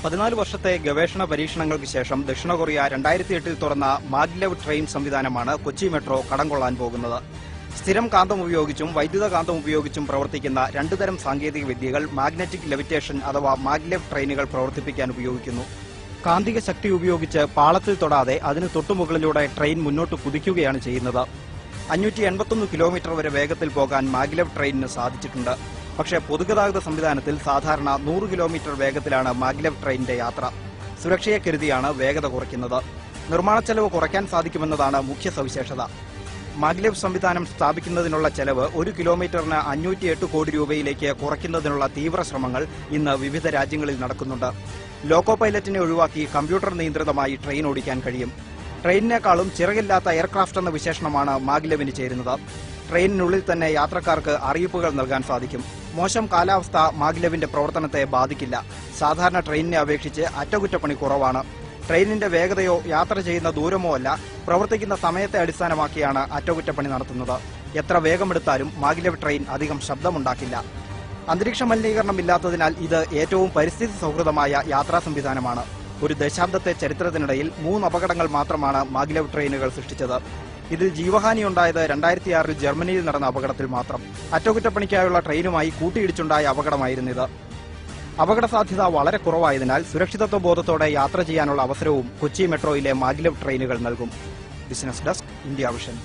14 വർഷത്തെ ഗവേഷണ പരീക്ഷണങ്ങൾക്ക് ശേഷം ദക്ഷിണ കൊറിയ 2008 തുറന്ന മാഗ്ലെവ് ട്രെയിൻ സംവിധാനമാണ് കൊച്ചി മെട്രോ കടം കൊള്ളാൻ പോകുന്നത്. സ്ഥിരം കാന്തം ഉപയോഗിച്ചും വൈദ്യുത കാന്തം ഉപയോഗിച്ചും പ്രവർത്തിക്കുന്ന രണ്ടുതരം സാങ്കേതിക വിദ്യകൾ മാഗ്നറ്റിക് ലെവിറ്റേഷൻ അഥവാ മാഗ്ലെവ് ട്രെയിനുകൾ പ്രവർത്തിപ്പിക്കാൻ ഉപയോഗിക്കുന്നു. കാന്തിക ശക്തി ഉപയോഗിച്ച് പാളത്തിൽ തൊടാതെ അതിന് തൊട്ടുമുകളിലൂടെ ട്രെയിൻ മുന്നോട്ട് കുതിക്കുകയാണ് ചെയ്യുന്നത്. 581 കിലോമീറ്റർ വരെ വേഗത്തിൽ പോകാൻ മാഗ്ലെവ് ട്രെയിനിന് സാധിച്ചിട്ടുണ്ട്. പക്ഷേ പൊതുഗതാഗത സംവിധാനത്തിൽ സാധാരണ 100 കിലോമീറ്റർ വേഗത്തിലാണ് മാഗ്ലെവ് ട്രെയിനിന്റെ യാത്ര. സുരക്ഷയെ കരുതിയാണ് വേഗത കുറയ്ക്കുന്നത്. നിർമ്മാണ ചെലവ് കുറയ്ക്കാൻ സാധിക്കുമെന്നതാണ് മുഖ്യ സവിശേഷത. മാഗ്ലെവ് സംവിധാനം സ്ഥാപിക്കുന്നതിനുള്ള ചെലവ് 1 കിലോമീറ്ററിന് 508 കോടി രൂപയിലേക്ക് കുറയ്ക്കുന്നതിനുള്ള തീവ്ര ശ്രമങ്ങൾ ഇന്ന് വിവിധ രാജ്യങ്ങളിൽ നടക്കുന്നുണ്ട്. ലോക്കോ പൈലറ്റിനെ ഒഴിവാക്കി കമ്പ്യൂട്ടർ നിയന്ത്രിതമായി ട്രെയിൻ ഓടിക്കാൻ കഴിയും. ട്രെയിനിനേക്കാളും ചിറകില്ലാത്ത എയർക്രാഫ്റ്റ് എന്ന വിശേഷണമാണ് മാഗ്ലെവിന് ചേരുന്നത്. ട്രെയിനിനുള്ളിൽ തന്നെ യാത്രക്കാർക്ക് അറിയിപ്പുകൾ നൽകാൻ സാധിക്കും. മോശം കാലാവസ്ഥ മാഗ്ലെവിന്റെ പ്രവർത്തനത്തെ ബാധിക്കില്ല. സാധാരണ ട്രെയിനിനെ അപേക്ഷിച്ച് അറ്റകുറ്റപ്പണി കുറവാണ്. ട്രെയിനിന്റെ വേഗതയോ യാത്ര ചെയ്യുന്ന ദൂരമോ അല്ല, പ്രവർത്തിക്കുന്ന സമയത്തെ അടിസ്ഥാനമാക്കിയാണ് അറ്റകുറ്റപ്പണി നടത്തുന്നത്. എത്ര വേഗമെടുത്താലും മാഗ്ലെവ് ട്രെയിൻ അധികം ശബ്ദമുണ്ടാക്കില്ല. അന്തരീക്ഷ മലിനീകരണം ഇല്ലാത്തതിനാൽ ഇത് ഏറ്റവും പരിസ്ഥിതി സൗഹൃദമായ യാത്രാ സംവിധാനമാണ്. ഒരു ദശാബ്ദത്തെ ചരിത്രത്തിനിടയിൽ 3 അപകടങ്ങൾ മാത്രമാണ് മാഗ്ലെവ് ട്രെയിനുകൾ സൃഷ്ടിച്ചത്. ഇതിൽ ജീവഹാനിയുണ്ടായത് 2006 ജർമ്മനിയിൽ നടന്ന അപകടത്തിൽ മാത്രം. അറ്റകുറ്റപ്പണിക്കായുള്ള ട്രെയിനുമായി കൂട്ടിയിടിച്ചുണ്ടായ അപകടമായിരുന്നിത്. അപകട സാധ്യത വളരെ കുറവായതിനാൽ സുരക്ഷിതത്വ ബോധത്തോടെ യാത്ര ചെയ്യാനുള്ള അവസരവും കൊച്ചി മെട്രോയിലെ മാഗ്ലെവ് ട്രെയിനുകൾ നൽകും. Business desk, India vision.